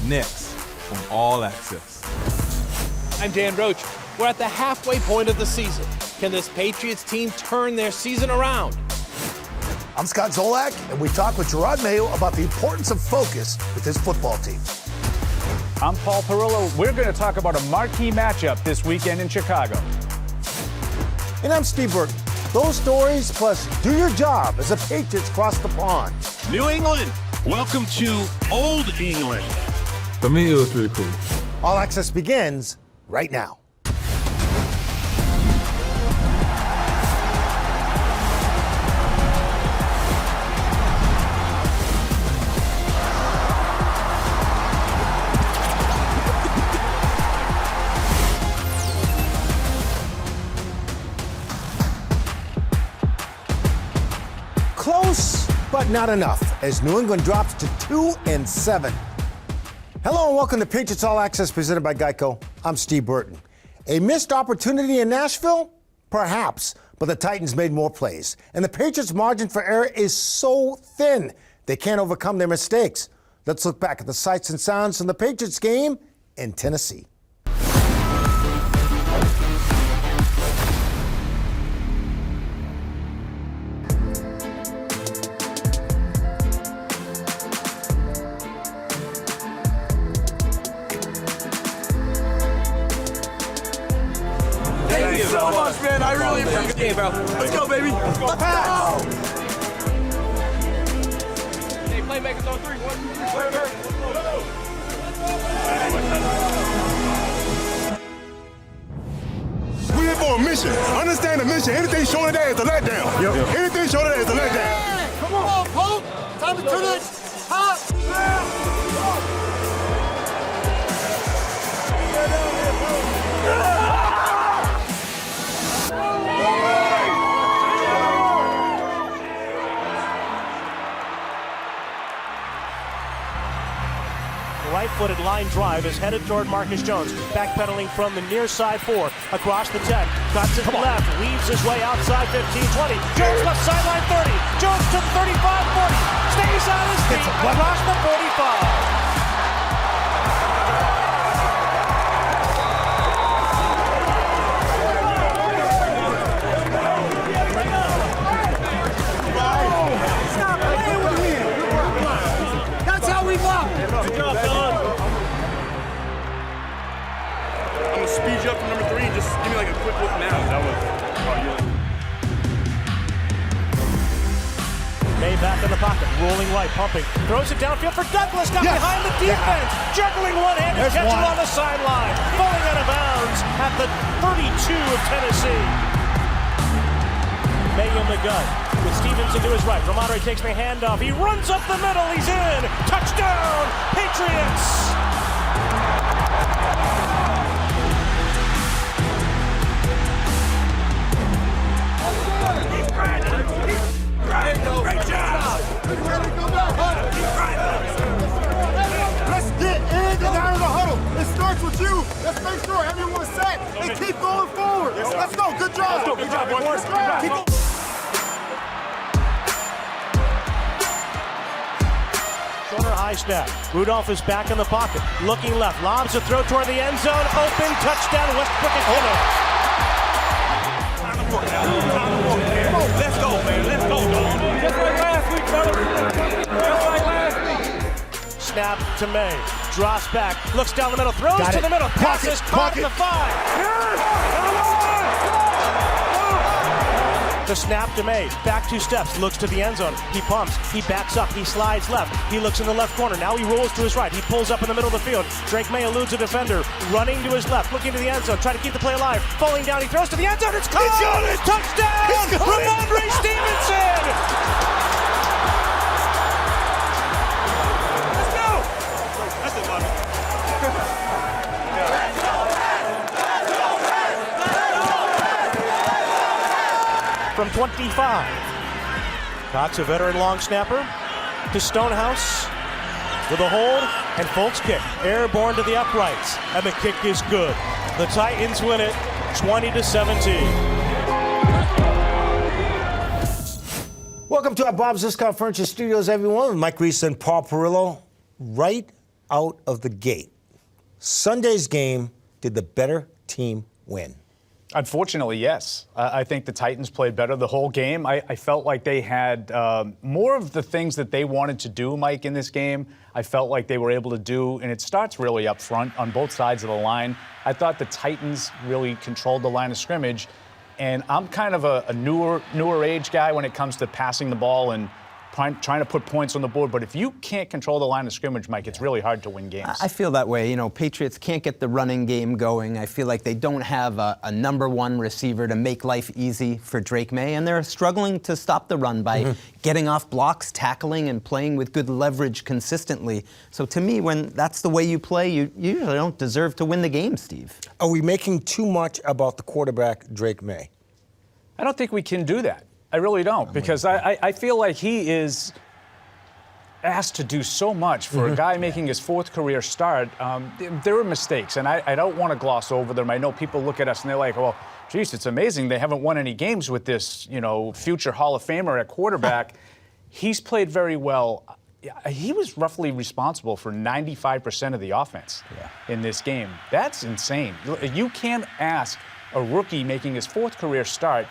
next on All Access. I'm Dan Roach. We're at the halfway point of the season. Can this Patriots team turn their season around? I'm Scott Zolak, and we talk with Jerod Mayo about the importance of focus with his football team. I'm Paul Perillo. We're going to talk about a marquee matchup this weekend in Chicago. And I'm Steve Burton. Those stories, plus do your job as the Patriots cross the pond. New England, welcome to Old England. For me, it was pretty cool. All Access begins right now. Close, but not enough, as New England drops to 2-7. Hello and welcome to Patriots All Access presented by GEICO. I'm Steve Burton. A missed opportunity in Nashville? Perhaps, but the Titans made more plays. And the Patriots' margin for error is so thin, they can't overcome their mistakes. Let's look back at the sights and sounds from the Patriots game in Tennessee. Thank you so much, man. I really appreciate it, bro. Let's go, baby. Let's go. Pass. Hey, playmakers on 3. 1, 2, 3. We're here for a mission. Understand the mission. Anything short of that is a letdown. Yep. Anything short of that is a letdown. Come on, Pope. Time to turn it top. Right-footed line drive is headed toward Marcus Jones. Backpedaling from the near side 4. Across the 10. Cuts to the left. Weaves his way outside 15-20. Jones left sideline 30. Jones to the 35-40. Stays on his feet. Across the 45. That's how we block. Good job, fellas. I'm going to speed you up to number 3 and just give me like a quick look now. That was Maye back in the pocket, rolling right, pumping, throws it downfield for Douglas, down behind the defense, juggling one-handed, catches on the sideline, falling out of bounds at the 32 of Tennessee. Maye in the gun, with Stevenson to his right, Rhamondre takes the handoff, he runs up the middle, he's in, touchdown, Patriots! great job. Let's get in and out of the huddle. It starts with you. Let's make sure everyone's set and keep going forward. Let's go. Good job. Good job, boys. Shorter high snap. Rudolph is back in the pocket. Looking left. Lobs a throw toward the end zone. Open. Touchdown. Westbrook is hit. Let's go, man. Let's go, dog. Just like last week, brother. Just like last week. Snap to Maye. Drops back. Looks down the middle. Throws to the middle. Passes. Caught at the 5. The snap to Maye. Back 2 steps. Looks to the end zone. He pumps. He backs up. He slides left. He looks in the left corner. Now he rolls to his right. He pulls up in the middle of the field. Drake Maye eludes a defender. Running to his left. Looking to the end zone. Trying to keep the play alive. Falling down. He throws to the end zone. It's caught! Touchdown! Rhamondre Stevenson! Let's go. That's it, buddy. From 25. Cox, a veteran long snapper, to Stonehouse with a hold, and Folks kick. Airborne to the uprights, and the kick is good. The Titans win it 20-17. Welcome to our Bob's Discount Furniture Studios, everyone. With Mike Reese and Paul Perillo. Right out of the gate. Sunday's game, did the better team win? Unfortunately, yes. I think the Titans played better the whole game. I felt like they had more of the things that they wanted to do, Mike, in this game. I felt like they were able to do, and it starts really up front on both sides of the line. I thought the Titans really controlled the line of scrimmage, and I'm kind of a newer age guy when it comes to passing the ball and trying to put points on the board. But if you can't control the line of scrimmage, Mike, it's really hard to win games. I feel that way. You know, Patriots can't get the running game going. I feel like they don't have a number one receiver to make life easy for Drake Maye, and they're struggling to stop the run by getting off blocks, tackling, and playing with good leverage consistently. So to me, when that's the way you play, you usually don't deserve to win the game, Steve. Are we making too much about the quarterback, Drake Maye? I don't think we can do that. I really don't, because I feel like he is asked to do so much for a guy making his fourth career start. There are mistakes, and I don't want to gloss over them. I know people look at us and they're like, well, geez, it's amazing they haven't won any games with this, future Hall of Famer at quarterback. He's played very well. He was roughly responsible for 95% of the offense in this game. That's insane. You can't ask a rookie making his fourth career start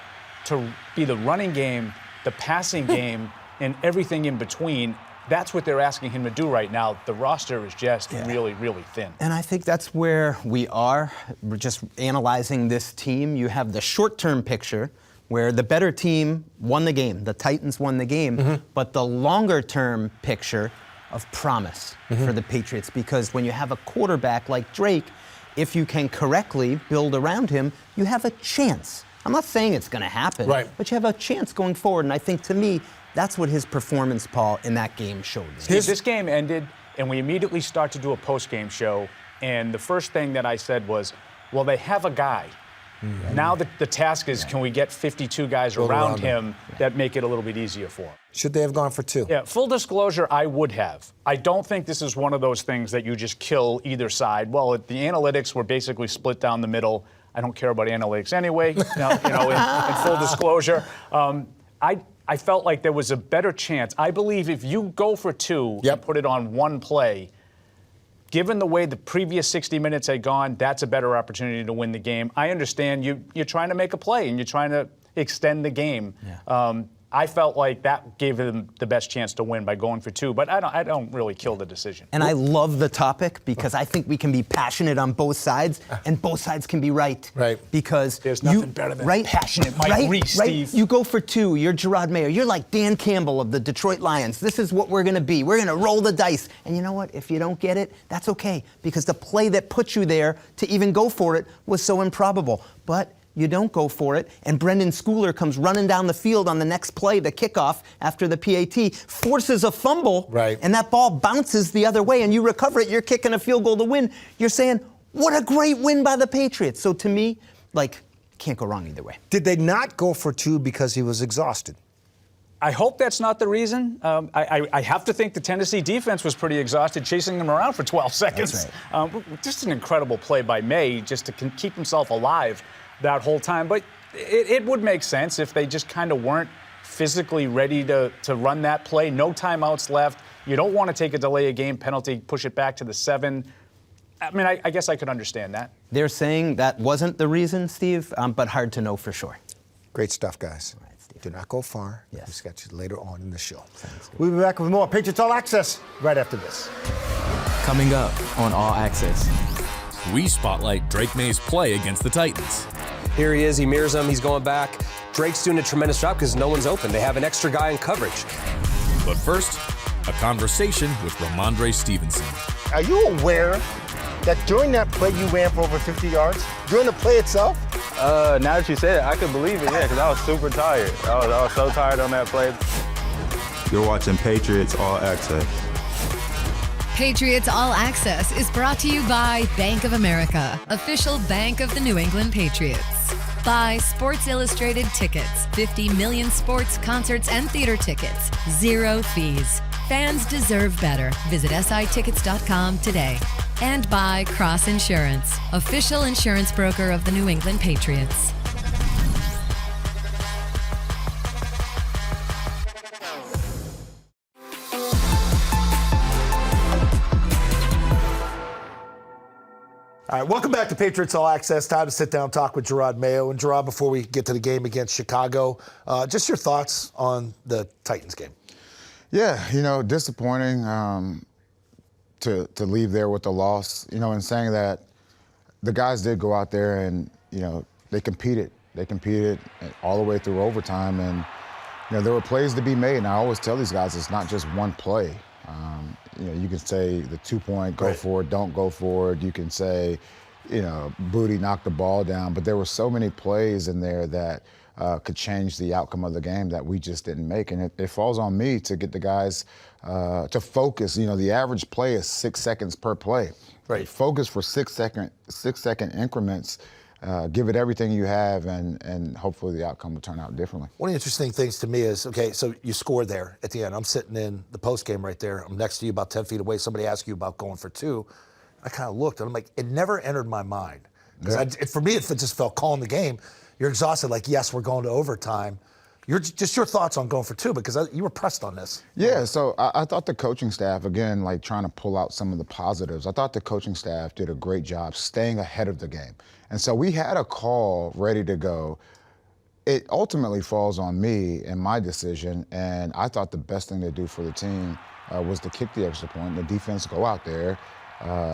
to be the running game, the passing game, and everything in between. That's what they're asking him to do right now. The roster is just really, really thin. And I think that's where we are. We're just analyzing this team. You have the short-term picture where the better team won the game. The Titans won the game. But the longer-term picture of promise for the Patriots, because when you have a quarterback like Drake, if you can correctly build around him, you have a chance. I'm not saying it's going to happen, but you have a chance going forward. And I think, to me, that's what his performance, Paul, in that game showed me. This game ended, and we immediately start to do a post-game show. And the first thing that I said was, well, they have a guy. Now the task is, can we get 52 guys around him that make it a little bit easier for him? Should they have gone for two? Yeah, full disclosure, I would have. I don't think this is one of those things that you just kill either side. Well, the analytics were basically split down the middle. I don't care about analytics anyway, in full disclosure. I felt like there was a better chance. I believe if you go for two and put it on one play, given the way the previous 60 minutes had gone, that's a better opportunity to win the game. I understand you're trying to make a play and you're trying to extend the game. I felt like that gave them the best chance to win by going for two, but I don't really kill the decision. And I love the topic because I think we can be passionate on both sides, and both sides can be right. Because there's nothing better than passionate Mike Reese, Steve. You go for two, you're Jerod Mayo. You're like Dan Campbell of the Detroit Lions. This is what we're going to be. We're going to roll the dice. And you know what? If you don't get it, that's okay, because the play that put you there to even go for it was so improbable. But you don't go for it, and Brendan Schooler comes running down the field on the next play, the kickoff after the PAT, forces a fumble, and that ball bounces the other way, and you recover it, you're kicking a field goal to win. You're saying, what a great win by the Patriots. So to me, can't go wrong either way. Did they not go for two because he was exhausted? I hope that's not the reason. I have to think the Tennessee defense was pretty exhausted, chasing them around for 12 seconds. Just an incredible play by Maye just to keep himself alive that whole time. But it would make sense if they just kind of weren't physically ready to run that play. No timeouts left. You don't want to take a delay of game penalty, push it back to the 7. I mean, I guess I could understand that. They're saying that wasn't the reason, Steve, but hard to know for sure. Great stuff, guys. All right, Steve. Do not go far. Yes. We'll catch you later on in the show. We'll be back with more Patriots All Access right after this. Coming up on All Access. We spotlight Drake Maye's play against the Titans. Here he is, he mirrors him, he's going back. Drake's doing a tremendous job because no one's open. They have an extra guy in coverage. But first, a conversation with Rhamondre Stevenson. Are you aware that during that play you ran for over 50 yards? During the play itself? Now that you said it, I could believe it, because I was super tired. I was so tired on that play. You're watching Patriots All Access. Patriots All Access is brought to you by Bank of America, official bank of the New England Patriots. By Sports Illustrated Tickets, 50 million sports, concerts, and theater tickets, 0 fees. Fans deserve better. Visit SITickets.com today. And by Cross Insurance, official insurance broker of the New England Patriots. All right, welcome back to Patriots All Access. Time to sit down and talk with Jerod Mayo. And Jerod, before we get to the game against Chicago, just your thoughts on the Titans game. Yeah, disappointing to leave there with the loss. In saying that, the guys did go out there and, they competed. They competed all the way through overtime. And, there were plays to be made. And I always tell these guys it's not just one play. You can say the 2-point, go for it, don't go for it. You can say, Booty knocked the ball down. But there were so many plays in there that could change the outcome of the game that we just didn't make. And it falls on me to get the guys to focus. The average play is 6 seconds per play. Right. Focus for 6 second increments. Give it everything you have, and hopefully the outcome will turn out differently. One of the interesting things to me is, okay, so you scored there at the end. I'm sitting in the post game right there. I'm next to you about 10 feet away. Somebody asked you about going for 2. I kind of looked, and I'm like, it never entered my mind. Because for me, it just felt calling the game. You're exhausted, like, yes, we're going to overtime. Your thoughts on going for 2, because you were pressed on this. Yeah, so I thought the coaching staff, again, like trying to pull out some of the positives, I thought the coaching staff did a great job staying ahead of the game. And so we had a call ready to go. It ultimately falls on me and my decision, and I thought the best thing to do for the team was to kick the extra point, the defense go out there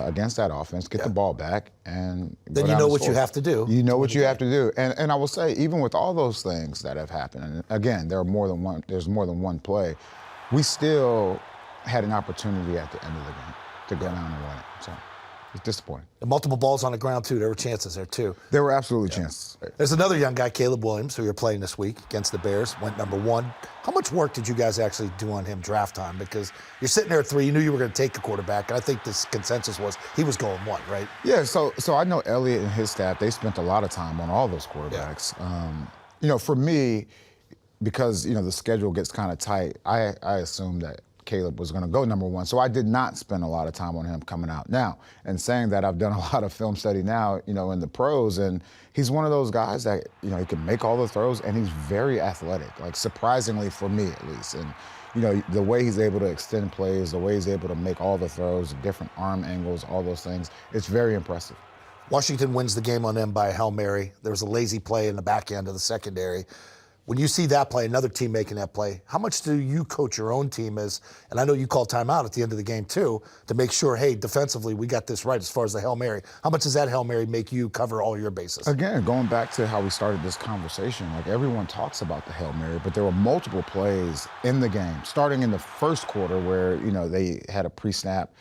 against that offense, get the ball back, and then you know what you have to do. You know what you have to do. And I will say, even with all those things that have happened, and again, there's more than one play, we still had an opportunity at the end of the game to go down and win it. So it's disappointing. And multiple balls on the ground, too. There were chances there, too. There were absolutely chances. There's another young guy, Caleb Williams, who you're playing this week against the Bears, went number 1. How much work did you guys actually do on him draft time? Because you're sitting there at 3, you knew you were going to take the quarterback, and I think this consensus was he was going 1, right? Yeah, so I know Elliott and his staff, they spent a lot of time on all those quarterbacks. For me, because, the schedule gets kind of tight, I assumed that Caleb was going to go number 1. So I did not spend a lot of time on him coming out. Now, and saying that, I've done a lot of film study now, in the pros, and he's one of those guys that, he can make all the throws, and he's very athletic, like surprisingly for me at least. And, the way he's able to extend plays, the way he's able to make all the throws, different arm angles, all those things, it's very impressive. Washington wins the game on them by a Hail Mary. There was a lazy play in the back end of the secondary. When you see that play, another team making that play, how much do you coach your own team as, and I know you call timeout at the end of the game too, to make sure, hey, defensively, we got this right as far as the Hail Mary. How much does that Hail Mary make you cover all your bases? Again, going back to how we started this conversation, like everyone talks about the Hail Mary, but there were multiple plays in the game, starting in the first quarter where, they had a pre-snap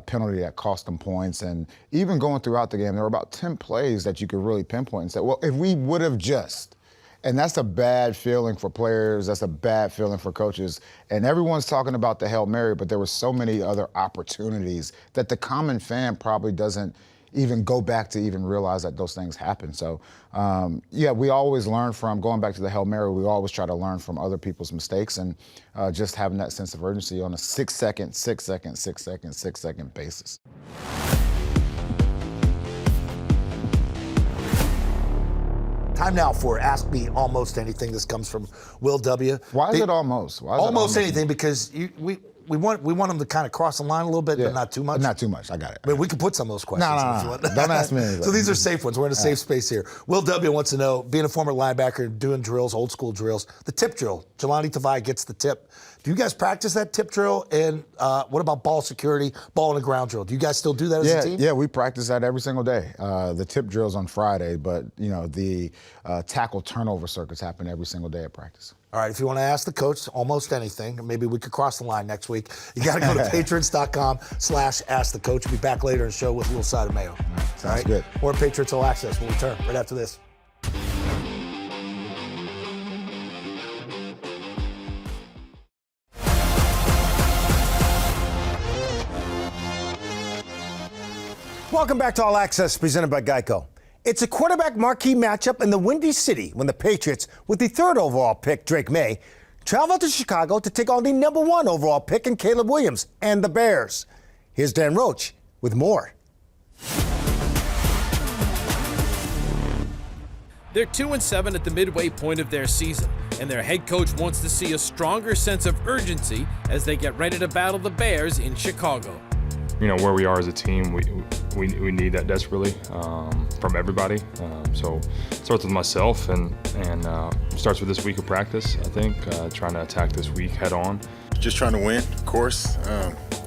penalty that cost them points. And even going throughout the game, there were about 10 plays that you could really pinpoint and say, well, if we would have just. And that's a bad feeling for players. That's a bad feeling for coaches. And everyone's talking about the Hail Mary, but there were so many other opportunities that the common fan probably doesn't even go back to even realize that those things happen. So, we always learn from, going back to the Hail Mary, we always try to learn from other people's mistakes, and just having that sense of urgency on a 6 second basis. Time now for Ask Me Almost Anything. This comes from Will W. Why is it almost? Why is almost anything? Because we want them to kind of cross the line a little bit, but not too much. Not too much. I got it. I mean, we can put some of those questions. No. Don't ask me anything. So these are safe ones. We're in a safe space here. Will W. wants to know, being a former linebacker, doing drills, old school drills, the tip drill. Jelani Tavai gets the tip. Do you guys practice that tip drill? And what about ball security, ball in the ground drill? Do you guys still do that as a team? Yeah, we practice that every single day. The tip drill's on Friday, but the tackle turnover circuits happen every single day at practice. All right, if you want to ask the coach almost anything, maybe we could cross the line next week, you got to go to patriots.com/askthecoach. We'll be back later in the show with a little side of Mayo. Sounds good. More Patriots All Access. We'll return right after this. Welcome back to All Access, presented by GEICO. It's a quarterback marquee matchup in the Windy City when the Patriots, with the 3rd overall pick, Drake Maye, travel to Chicago to take on the number 1 overall pick in Caleb Williams and the Bears. Here's Dan Roach with more. They're 2-7 at the midway point of their season, and their head coach wants to see a stronger sense of urgency as they get ready to battle the Bears in Chicago. where we are as a team, we need that desperately from everybody. So it starts with myself and starts with this week of practice, I think, trying to attack this week head on. Just trying to win, of course,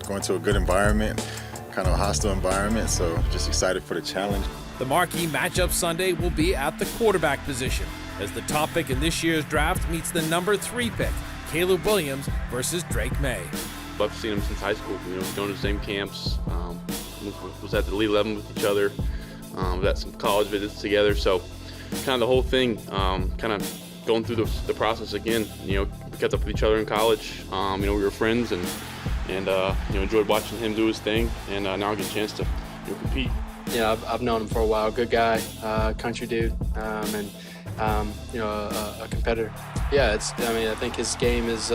going to a good environment, kind of a hostile environment, so just excited for the challenge. The marquee matchup Sunday will be at the quarterback position, as the top pick in this year's draft meets the number 3 pick, Caleb Williams versus Drake Maye. I've seen him since high school, going to the same camps, was at the Elite 11 with each other, was at some college visits together, so kind of the whole thing, kind of going through the process again. We kept up with each other in college, we were friends and enjoyed watching him do his thing, and now I get a chance to compete. Yeah, I've known him for a while. Good guy, country dude, and a competitor. Yeah, I think his game is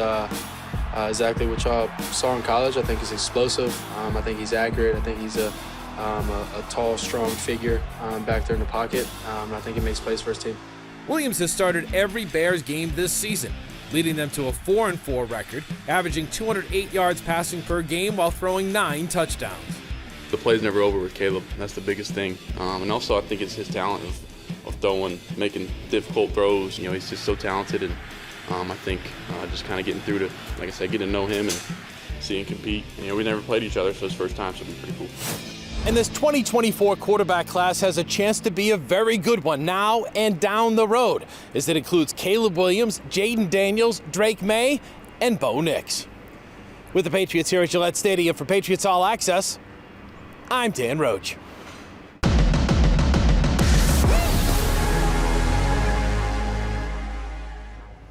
exactly what y'all saw in college. I think he's explosive. I think he's accurate. I think he's a tall, strong figure back there in the pocket. I think he makes plays for his team. Williams has started every Bears game this season, leading them to a 4-4 record, averaging 208 yards passing per game while throwing 9 touchdowns. The play's never over with Caleb. That's the biggest thing. And also I think it's his talent of throwing, making difficult throws. He's just so talented, and I think just kind of getting through to, like I said, getting to know him and seeing him compete. We never played each other, so it's first time, so it'll be pretty cool. And this 2024 quarterback class has a chance to be a very good one now and down the road, as it includes Caleb Williams, Jaden Daniels, Drake Maye, and Bo Nix. With the Patriots here at Gillette Stadium for Patriots All Access, I'm Dan Roach.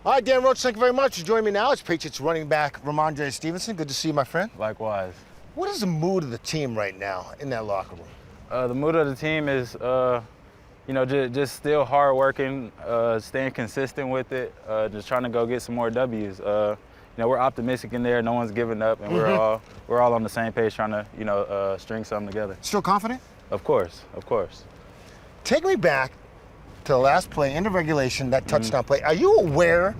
All right, Dan Roach, thank you very much for joining me now. It's Patriots running back Rhamondre Stevenson. Good to see you, my friend. Likewise. What is the mood of the team right now in that locker room? The mood of the team is, just still hard working, staying consistent with it, just trying to go get some more W's. We're optimistic in there. No one's giving up, and we're all on the same page, trying to string something together. Still confident? Of course, of course. Take me back to the last play, end of regulation, that touchdown play. Are you aware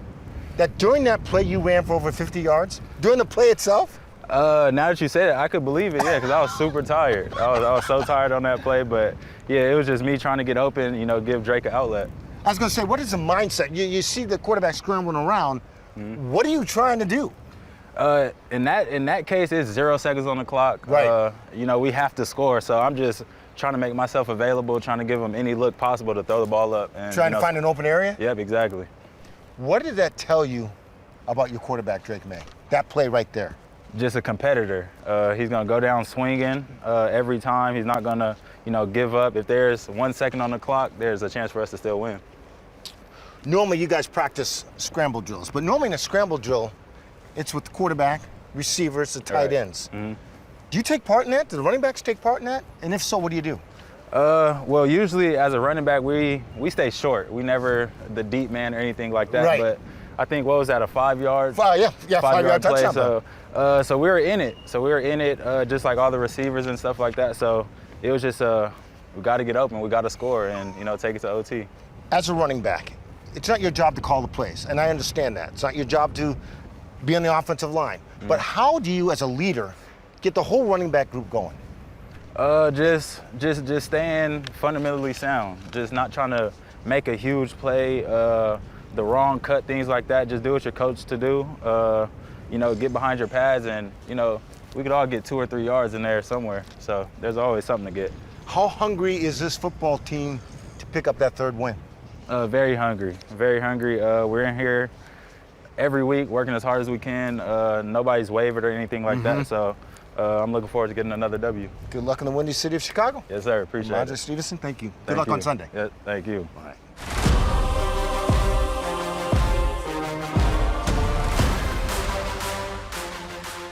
that during that play you ran for over 50 yards? During the play itself? Now that you said it, I could believe it, yeah, because I was super tired. I was so tired on that play, but yeah, it was just me trying to get open, give Drake an outlet. I was going to say, what is the mindset? You see the quarterback scrambling around. What are you trying to do? In that case, it's 0 seconds on the clock. Right. We have to score, so I'm just trying to make myself available, trying to give them any look possible to throw the ball up. And, trying to find an open area? Yep, exactly. What did that tell you about your quarterback, Drake Maye? That play right there. Just a competitor. He's going to go down swinging every time. He's not going to, give up. If there's 1 second on the clock, there's a chance for us to still win. Normally, you guys practice scramble drills, but normally in a scramble drill, it's with the quarterback, receivers, the tight ends. Do you take part in that? Do the running backs take part in that? And if so, what do you do? Well, usually as a running back, we stay short. We never the deep man or anything like that. Right. But I think, what was that, a 5-yard? 5-yard play. touchdown. So we were in it. Just like all the receivers and stuff like that. So it was just we got to get open, we got to score, and take it to OT. As a running back, it's not your job to call the plays, and I understand that. It's not your job to be on the offensive line. But how do you, as a leader, get the whole running back group going? Just staying fundamentally sound. Just not trying to make a huge play, the wrong cut, things like that. Just do what you're coached to do. Get behind your pads, and we could all get 2 or 3 yards in there somewhere. So there's always something to get. How hungry is this football team to pick up that 3rd win? Very hungry, very hungry. We're in here every week working as hard as we can. Nobody's wavered or anything like that, so I'm looking forward to getting another W. Good luck in the windy city of Chicago. Yes, sir. Appreciate it. Rhamondre Stevenson, thank you. Good luck on Sunday. Yeah, thank you. All right.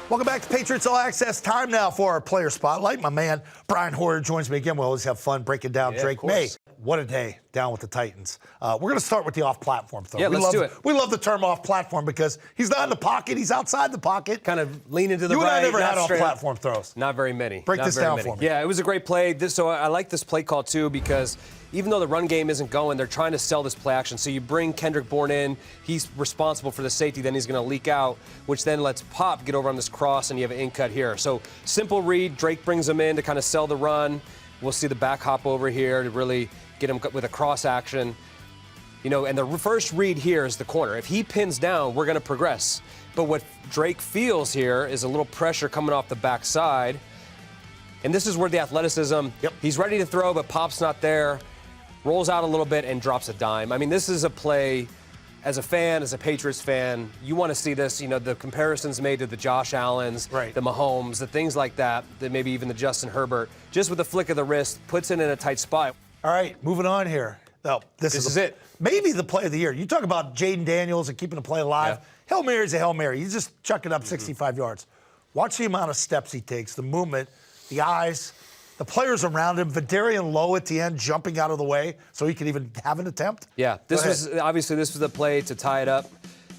Welcome back to Patriots All Access. Time now for our player spotlight. My man, Brian Hoyer, joins me again. We always have fun breaking down Drake Maye. what a day down with the Titans. We're going to start with the off-platform throw. Yeah, let's do it. We love the term off-platform because he's not in the pocket, he's outside the pocket. Kind of leaning to the right. You and I never had straight off-platform throws. Not very many. Break Not this very down many. for me. Yeah, it was a great play. So I like this play call, too, because even though the run game isn't going, they're trying to sell this play action. So you bring Kendrick Bourne in. He's responsible for the safety. Then he's going to leak out, which then lets Pop get over on this cross, and you have an in-cut here. So simple read. Drake brings him in to kind of sell the run. We'll see the back hop over here to really get him with a cross action. You know, and the first read here is the corner. If he pins down, we're going to progress. But what Drake feels here is a little pressure coming off the backside. And this is where the athleticism, he's ready to throw, but Pop's not there. Rolls out a little bit and drops a dime. I mean, this is a play, as a fan, as a Patriots fan, you want to see this, you know, the comparisons made to the Josh Allens, the Mahomes, the things like that maybe even the Justin Herbert, just with a flick of the wrist, puts it in a tight spot. All right, moving on here. Oh, this is it. Maybe the play of the year. You talk about Jaden Daniels and keeping the play alive. Yeah. Hail Mary is a Hail Mary. You just chuck it up 65 yards. Watch the amount of steps he takes, the movement, the eyes, the players around him. Vidarian Lowe at the end jumping out of the way so he could even have an attempt. Yeah, this was the play to tie it up.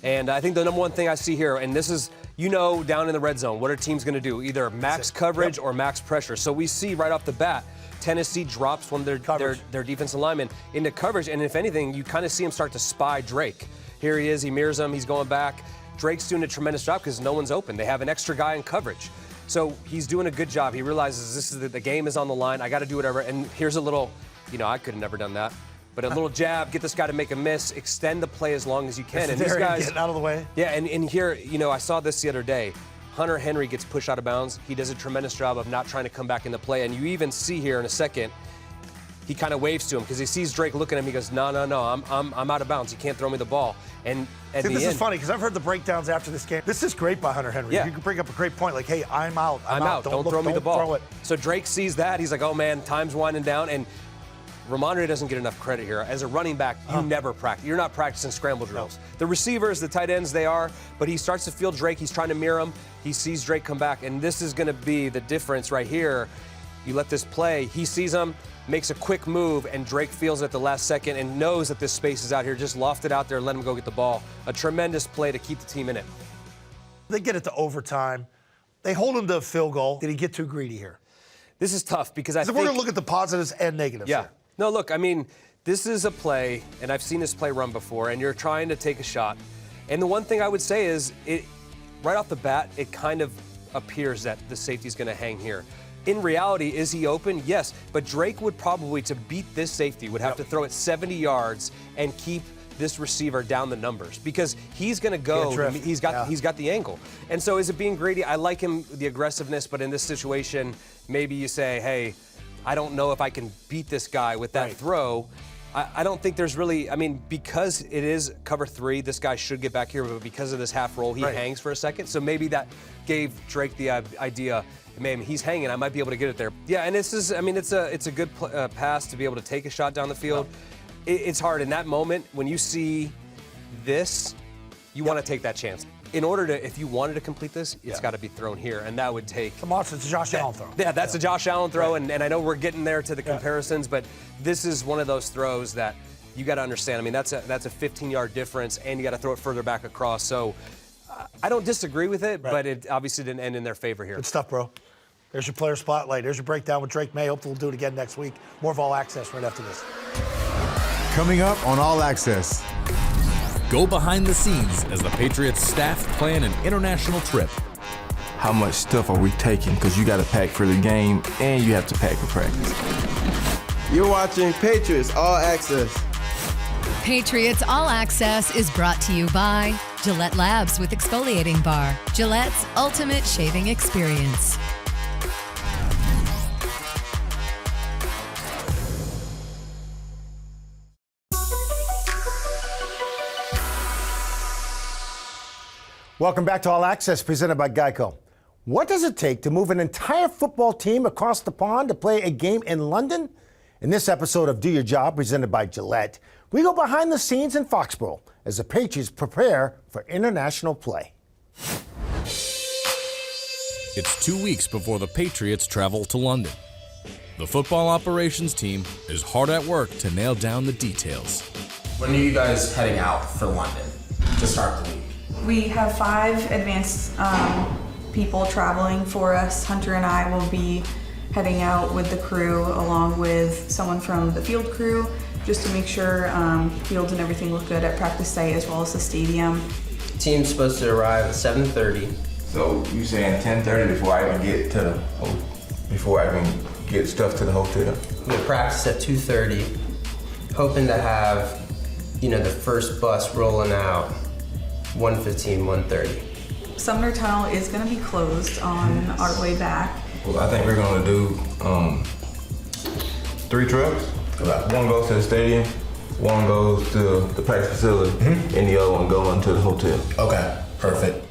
And I think the number one thing I see here, and this is, you know, down in the red zone, what are teams going to do? Either max coverage or max pressure. So we see right off the bat, Tennessee drops one of their defensive linemen into coverage, and if anything, you kind of see him start to spy Drake. Here he is, he mirrors him, he's going back. Drake's doing a tremendous job because no one's open. They have an extra guy in coverage. So he's doing a good job. He realizes this is the game is on the line. I got to do whatever. And here's a little, you know, I could have never done that. But a little jab, get this guy to make a miss, extend the play as long as you can. And these guys getting out of the way. Yeah, and here, you know, I saw this the other day. Hunter Henry gets pushed out of bounds. He does a tremendous job of not trying to come back into play. And you even see here in a second, he kind of waves to him because he sees Drake looking at him. He goes, no, I'm out of bounds. You can't throw me the ball. And at the end, is funny because I've heard the breakdowns after this game. This is great by Hunter Henry. Yeah. You can bring up a great point like, hey, I'm out. I'm out. Don't throw me the ball. Throw it. So Drake sees that. He's like, oh, man, time's winding down. And Rhamondre doesn't get enough credit here. As a running back, you never practice. You're not practicing scramble drills. No. The receivers, the tight ends, they are. But he starts to feel Drake. He's trying to mirror him. He sees Drake come back. And this is going to be the difference right here. You let this play. He sees him, makes a quick move, and Drake feels it at the last second and knows that this space is out here. Just loft it out there and let him go get the ball. A tremendous play to keep the team in it. They get it to overtime. They hold him to a field goal. Did he get too greedy here? This is tough because I think we're going to look at the positives and negatives. Yeah. Here. No, look, I mean, this is a play, and I've seen this play run before, and you're trying to take a shot. And the one thing I would say is, right off the bat, it kind of appears that the safety's going to hang here. In reality, is he open? Yes, but Drake would probably, to beat this safety, would have to throw it 70 yards and keep this receiver down the numbers because he's going to go. He's got the angle. And so is it being greedy? I like him, the aggressiveness, but in this situation, maybe you say, hey, I don't know if I can beat this guy with that throw. I don't think there's really, I mean, because it is cover 3, this guy should get back here, but because of this half roll, he hangs for a second. So maybe that gave Drake the idea, man, he's hanging, I might be able to get it there. Yeah, and this is, I mean, it's a good pass to be able to take a shot down the field. It's hard in that moment when you see this, you want to take that chance. In order to, if you wanted to complete this, it's got to be thrown here, and that would take. Come on, it's a Josh Allen throw. Yeah, that's a Josh Allen throw, and I know we're getting there to the comparisons, but this is one of those throws that you got to understand. I mean, that's a 15-yard difference, and you got to throw it further back across. So I don't disagree with it, but it obviously didn't end in their favor here. Good stuff, bro. There's your player spotlight. There's your breakdown with Drake Maye. Hopefully we'll do it again next week. More of All Access right after this. Coming up on All Access. Go behind the scenes as the Patriots staff plan an international trip. How much stuff are we taking? Because you got to pack for the game and you have to pack for practice. You're watching Patriots All Access. Patriots All Access is brought to you by Gillette Labs with Exfoliating Bar, Gillette's ultimate shaving experience. Welcome back to All Access, presented by GEICO. What does it take to move an entire football team across the pond to play a game in London? In this episode of Do Your Job, presented by Gillette, we go behind the scenes in Foxborough as the Patriots prepare for international play. It's 2 weeks before the Patriots travel to London. The football operations team is hard at work to nail down the details. When are you guys heading out for London to start the week? We have 5 advanced people traveling for us. Hunter and I will be heading out with the crew along with someone from the field crew just to make sure fields and everything look good at practice site as well as the stadium. The team's supposed to arrive at 7:30. So you saying 10:30 before I even get stuff to the hotel? We'll practice at 2:30, hoping to have, the first bus rolling out 1:15, 1:30. Sumner Tunnel is going to be closed on our way back. Well, I think we're gonna do 3 trucks. One goes to the stadium, one goes to the practice facility, and the other one going to the hotel. Okay, perfect.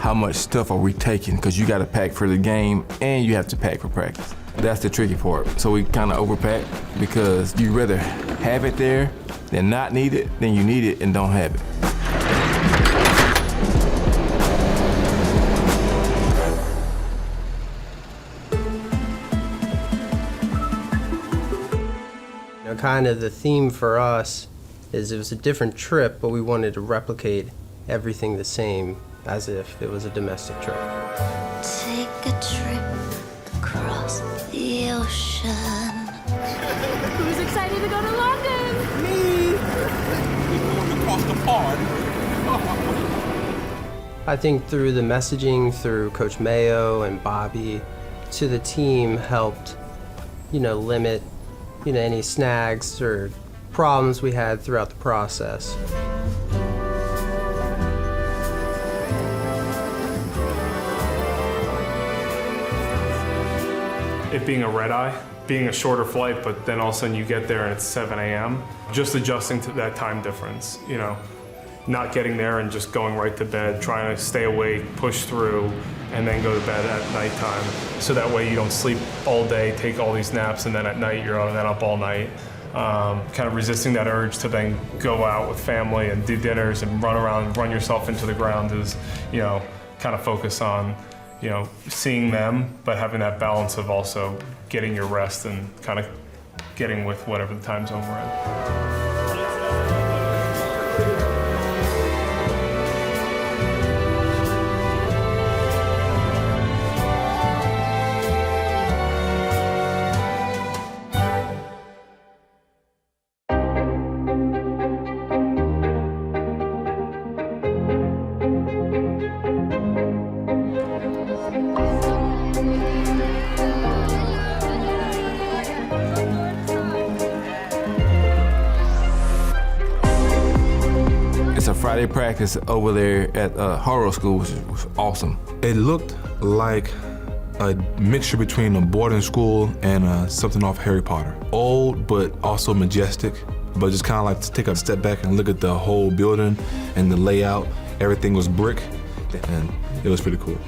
How much stuff are we taking? Because you got to pack for the game and you have to pack for practice. That's the tricky part. So we kind of overpack because you rather have it there than not need it, than you need it and don't have it. Kind of the theme for us is it was a different trip, but we wanted to replicate everything the same as if it was a domestic trip. Take a trip across the ocean. Who's excited to go to London? Me! Going across the pond. I think through the messaging, through Coach Mayo and Bobby, to the team helped, limit, any snags or problems we had throughout the process. It being a red eye, being a shorter flight, but then all of a sudden you get there and it's 7 a.m. Just adjusting to that time difference, not getting there and just going right to bed, trying to stay awake, push through, and then go to bed at nighttime. So that way you don't sleep all day, take all these naps, and then at night you're then up all night. Kind of resisting that urge to then go out with family and do dinners and run around and run yourself into the ground is, kind of focus on, seeing them, but having that balance of also getting your rest and kind of getting with whatever the time zone we're in. Friday practice over there at Harrow School, which was awesome. It looked like a mixture between a boarding school and something off Harry Potter. Old, but also majestic, but just kind of like to take a step back and look at the whole building and the layout. Everything was brick, and it was pretty cool.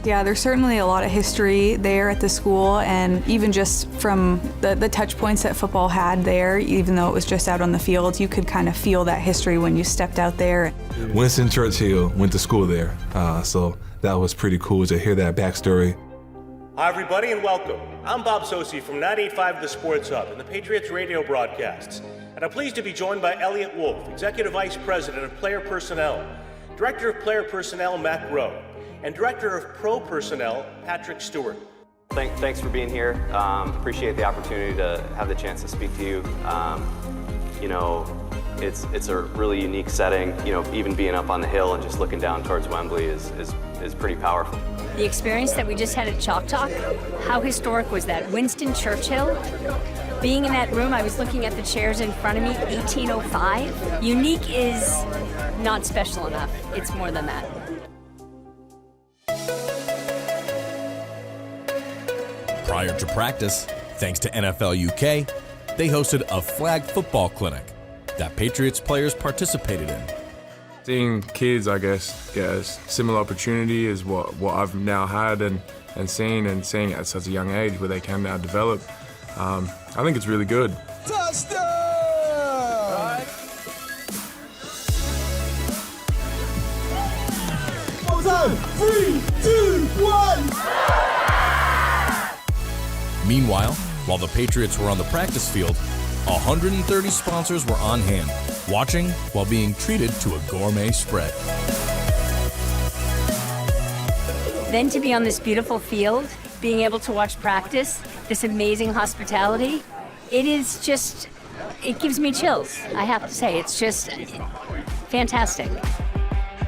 Yeah, there's certainly a lot of history there at the school, and even just from the touch points that football had there, even though it was just out on the field, you could kind of feel that history when you stepped out there. Winston Churchill went to school there, so that was pretty cool to hear that backstory. Hi, everybody, and welcome. I'm Bob Sosi from 98.5 The Sports Hub and the Patriots radio broadcasts, and I'm pleased to be joined by Elliot Wolf, Executive Vice President of Player Personnel, Director of Player Personnel, Matt Rowe, and Director of Pro Personnel, Patrick Stewart. Thanks for being here. Appreciate the opportunity to have the chance to speak to you. It's a really unique setting. Even being up on the hill and just looking down towards Wembley is pretty powerful. The experience that we just had at Chalk Talk, how historic was that? Winston Churchill, being in that room, I was looking at the chairs in front of me, 1805. Unique is not special enough. It's more than that. Prior to practice, thanks to NFL UK, they hosted a flag football clinic that Patriots players participated in. Seeing kids, I guess, get a similar opportunity is what I've now had and seeing at such a young age where they can now develop. I think it's really good. Touchdown! 1, 3, 2, 1. Meanwhile, while the Patriots were on the practice field, 130 sponsors were on hand, watching while being treated to a gourmet spread. Then to be on this beautiful field, being able to watch practice, this amazing hospitality, it gives me chills, I have to say. It's just fantastic.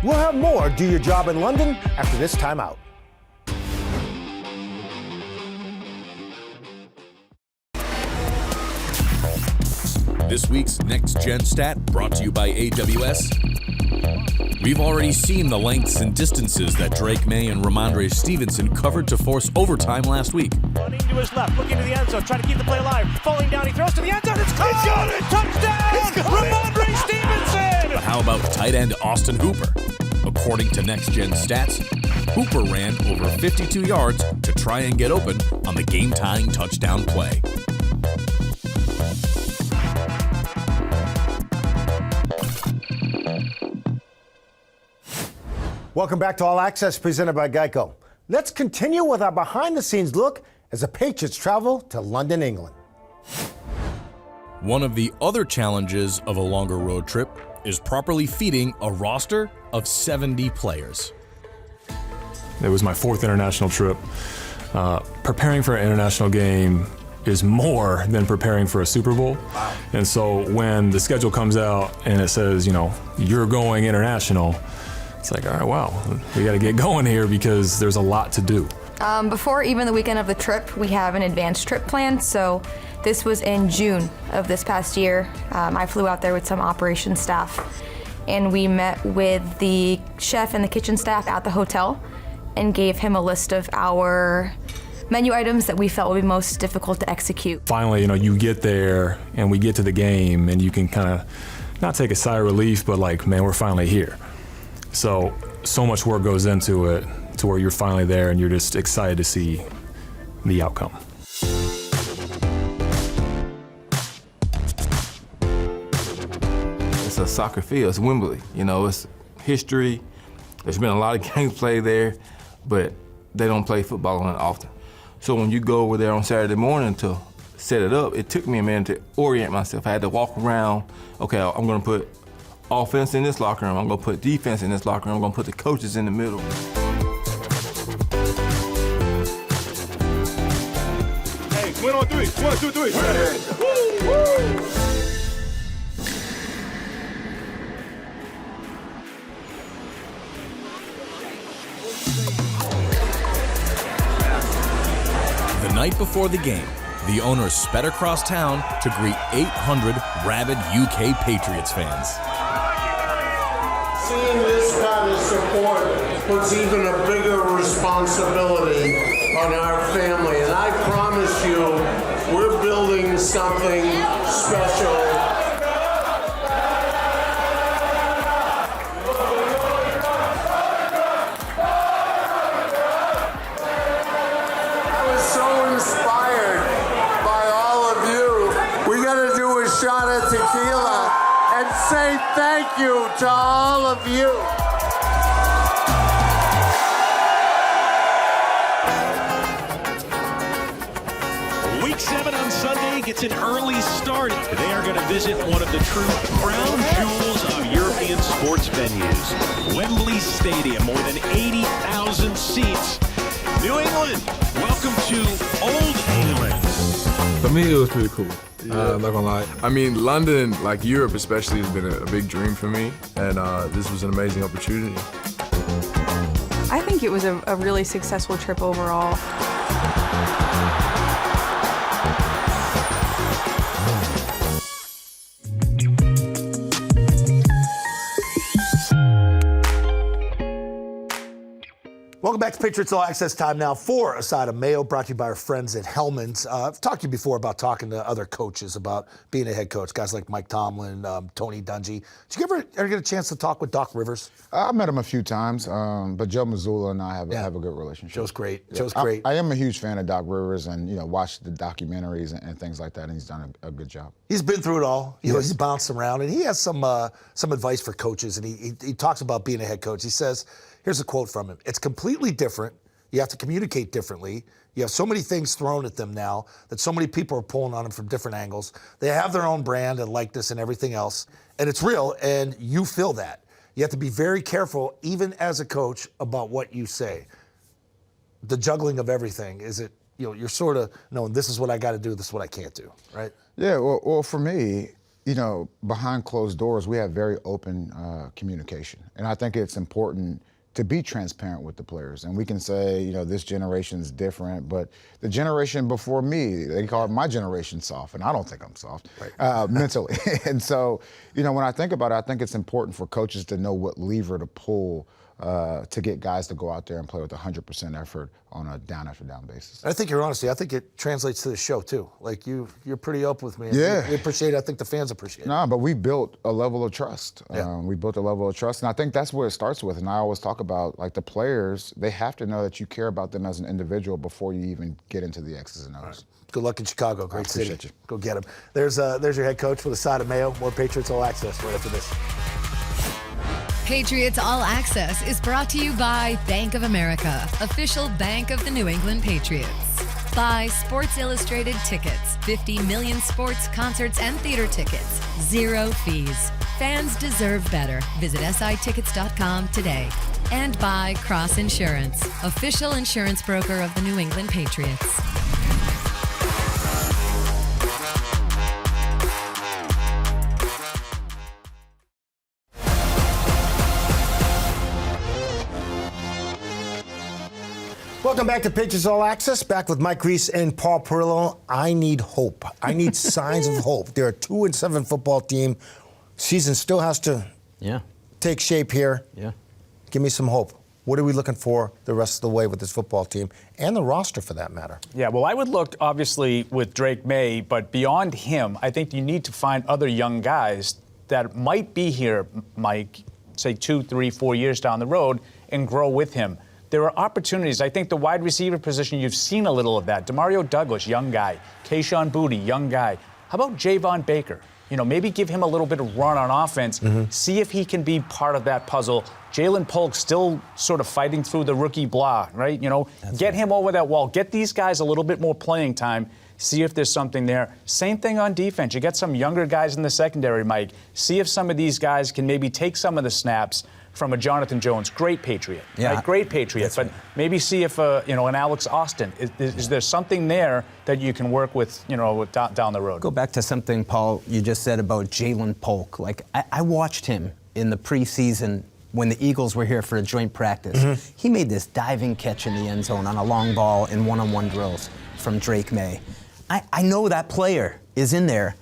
We'll have more Do Your Job in London after this timeout. This week's Next Gen Stat brought to you by AWS. We've already seen the lengths and distances that Drake Maye and Rhamondre Stevenson covered to force overtime last week. Running to his left, looking to the end zone, trying to keep the play alive. Falling down, he throws to the end zone. It's caught! He's got it! Touchdown! Rhamondre Stevenson! But how about tight end Austin Hooper? According to Next Gen Stats, Hooper ran over 52 yards to try and get open on the game-tying touchdown play. Welcome back to All Access, presented by GEICO. Let's continue with our behind-the-scenes look as the Patriots travel to London, England. One of the other challenges of a longer road trip is properly feeding a roster of 70 players. It was my 4th international trip. Preparing for an international game is more than preparing for a Super Bowl. Wow. And so when the schedule comes out and it says, you're going international, it's like, all right, wow, we got to get going here because there's a lot to do. Before even the weekend of the trip, we have an advanced trip planned. So this was in June of this past year. I flew out there with some operations staff, and we met with the chef and the kitchen staff at the hotel and gave him a list of our menu items that we felt would be most difficult to execute. Finally, you get there and we get to the game and you can kind of not take a sigh of relief, but like, man, we're finally here. So much work goes into it to where you're finally there and you're just excited to see the outcome. It's a soccer field, it's Wembley. It's history. There's been a lot of games played there, but they don't play football on it often. So when you go over there on Saturday morning to set it up, it took me a minute to orient myself. I had to walk around, okay, I'm gonna put offense in this locker room, I'm gonna put defense in this locker room, I'm gonna put the coaches in the middle. Hey, win on 3. 1, 2, 3. Woo! The night before the game, the owners sped across town to greet 800 rabid UK Patriots fans. Seeing this kind of support puts even a bigger responsibility on our family, and I promise you, we're building something special. I was so inspired by all of you. We gotta do a shot at tequila and say thank you to all of you. Week 7 on Sunday gets an early start. They are going to visit one of the true crown jewels of European sports venues, Wembley Stadium, more than 80,000 seats. New England, welcome to Old England. For me, it was pretty cool. I'm not gonna lie. I mean, London, like Europe especially, has been a big dream for me, and this was an amazing opportunity. I think it was a really successful trip overall. Welcome back to Patriots All Access time now for A Side of Mayo, brought to you by our friends at Hellman's. I've talked to you before about talking to other coaches about being a head coach, guys like Mike Tomlin, Tony Dungy. Did you ever get a chance to talk with Doc Rivers? I met him a few times, but Joe Mazzulla and I have a good relationship. Joe's great. Yeah. Joe's great. I am a huge fan of Doc Rivers and, watched the documentaries and things like that, and he's done a good job. He's been through it all. Yes. He's bounced around, and he has some advice for coaches, and he talks about being a head coach. He says, Here's a quote from him. It's completely different. You have to communicate differently. You have so many things thrown at them now that so many people are pulling on them from different angles. They have their own brand and likeness and everything else. And it's real, and you feel that. You have to be very careful, even as a coach, about what you say. The juggling of everything, is it, you're sort of knowing this is what I got to do, this is what I can't do, right? Yeah, well, for me, behind closed doors, we have very open communication. And I think it's important to be transparent with the players. And we can say, this generation's different, but the generation before me, they call it my generation soft, and I don't think I'm soft, mentally. And so, when I think about it, I think it's important for coaches to know what lever to pull to get guys to go out there and play with 100% effort on a down-after-down basis. I think I think it translates to the show, too. Like, you're pretty open with me. Yeah. We appreciate it. I think the fans appreciate it. No, but we built a level of trust. Yeah. We built a level of trust, and I think that's where it starts with. And I always talk about, the players, they have to know that you care about them as an individual before you even get into the X's and O's. Right. Good luck in Chicago. Great city. Appreciate you. Go get him. There's your head coach with a side of Mayo. More Patriots All Access right after this. Patriots All Access is brought to you by Bank of America, official bank of the New England Patriots. By Sports Illustrated Tickets, 50 million sports, concerts, and theater tickets, 0 fees. Fans deserve better. Visit sitickets.com today. And by Cross Insurance, official insurance broker of the New England Patriots. Welcome back to Patriots All Access. Back with Mike Reese and Paul Perillo. I need hope. I need signs of hope. They're a 2-7 football team. Season still has to take shape here. Yeah. Give me some hope. What are we looking for the rest of the way with this football team and the roster, for that matter? Yeah, well, I would look, obviously, with Drake Maye, but beyond him, I think you need to find other young guys that might be here, Mike, say 2, 3, 4 years down the road and grow with him. There are opportunities. I think the wide receiver position, you've seen a little of that. Demario Douglas, young guy. Kayshon Boutte, young guy. How about Javon Baker? Maybe give him a little bit of run on offense. See if he can be part of that puzzle. Jalen Polk still sort of fighting through the rookie blah, right? Get him over that wall. Get these guys a little bit more playing time. See if there's something there. Same thing on defense. You get some younger guys in the secondary, Mike. See if some of these guys can maybe take some of the snaps from a Jonathan Jones, great Patriot, right? Great Patriot, but maybe see if, an Alex Austin, is there something there that you can work with, down the road? Go back to something, Paul, you just said about Jalen Polk. I watched him in the preseason when the Eagles were here for a joint practice. He made this diving catch in the end zone on a long ball in one-on-one drills from Drake Maye. I know that player is in there.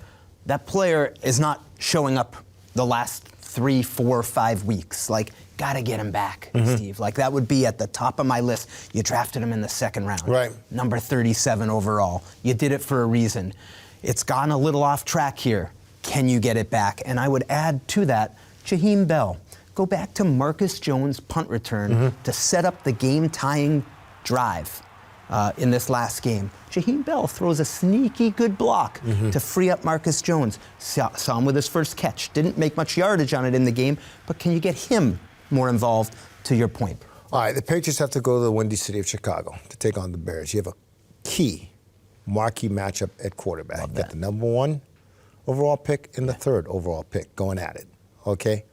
That player is not showing up the last 3, 4, 5 weeks. Gotta get him back, Steve. That would be at the top of my list. You drafted him in the second round. Right. Number 37 overall. You did it for a reason. It's gone a little off track here. Can you get it back? And I would add to that, Jaheim Bell. Go back to Marcus Jones' punt return to set up the game-tying drive in this last game. Jaheim Bell throws a sneaky good block to free up Marcus Jones. Saw him with his first catch. Didn't make much yardage on it in the game, but can you get him more involved, to your point? All right, the Patriots have to go to the Windy City of Chicago to take on the Bears. You have a key, marquee matchup at quarterback. You got the number 1 overall pick and the 3rd overall pick going at it, okay?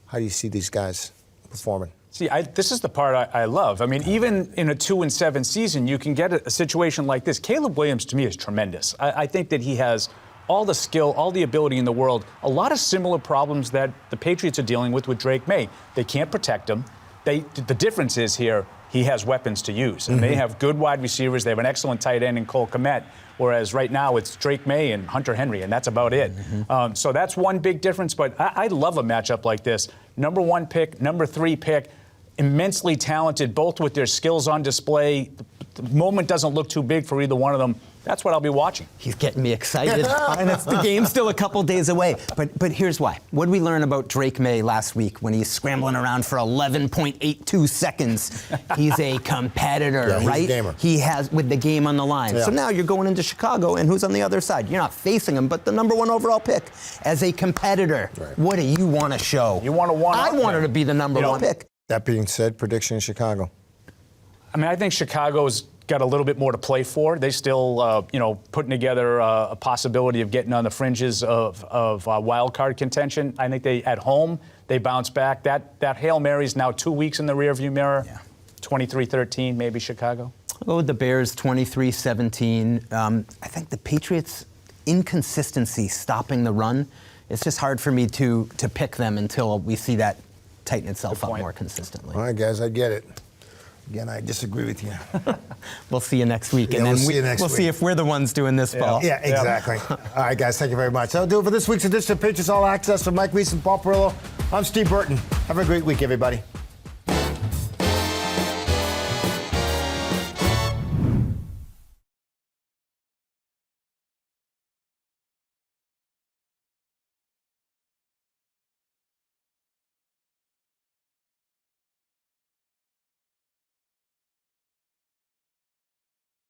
How do you see these guys performing? See, this is the part I love. I mean, even in a 2-7 season, you can get a situation like this. Caleb Williams, to me, is tremendous. I think that he has all the skill, all the ability in the world. A lot of similar problems that the Patriots are dealing with Drake Maye. They can't protect him. The difference is here, he has weapons to use. And they have good wide receivers. They have an excellent tight end in Cole Kmet. Whereas right now it's Drake Maye and Hunter Henry, and that's about it. So that's one big difference. But I love a matchup like this. Number 1 pick, number 3 pick. Immensely talented, both with their skills on display. The moment doesn't look too big for either one of them. That's what I'll be watching. He's getting me excited. And the game's still a couple days away. But here's why. What did we learn about Drake Maye last week when he's scrambling around for 11.82 seconds? He's a competitor, he's right? a gamer. He has, with the game on the line. Yeah. So now you're going into Chicago, and who's on the other side? You're not facing him, but the number 1 overall pick. As a competitor, what do you want to show? You want to I want her to be the number 1 pick. That being said, prediction in Chicago. I mean, I think Chicago's got a little bit more to play for. They still, putting together a possibility of getting on the fringes of wild card contention. I think at home, they bounce back. That Hail Mary's now 2 weeks in the rearview mirror. Yeah. 23-13, maybe Chicago. I'll go with the Bears 23-17. I think the Patriots' inconsistency stopping the run, it's just hard for me to pick them until we see that tighten itself up more consistently. All right, guys, I get it. Again, I disagree with you. We'll see you next week. Yeah, and then we'll see you next we'll week. see if we're the ones doing this ball. Yeah, exactly. All right, guys, thank you very much. That'll do it for this week's edition of Patriots All Access with Mike Weiss and Paul Perillo. I'm Steve Burton. Have a great week, everybody.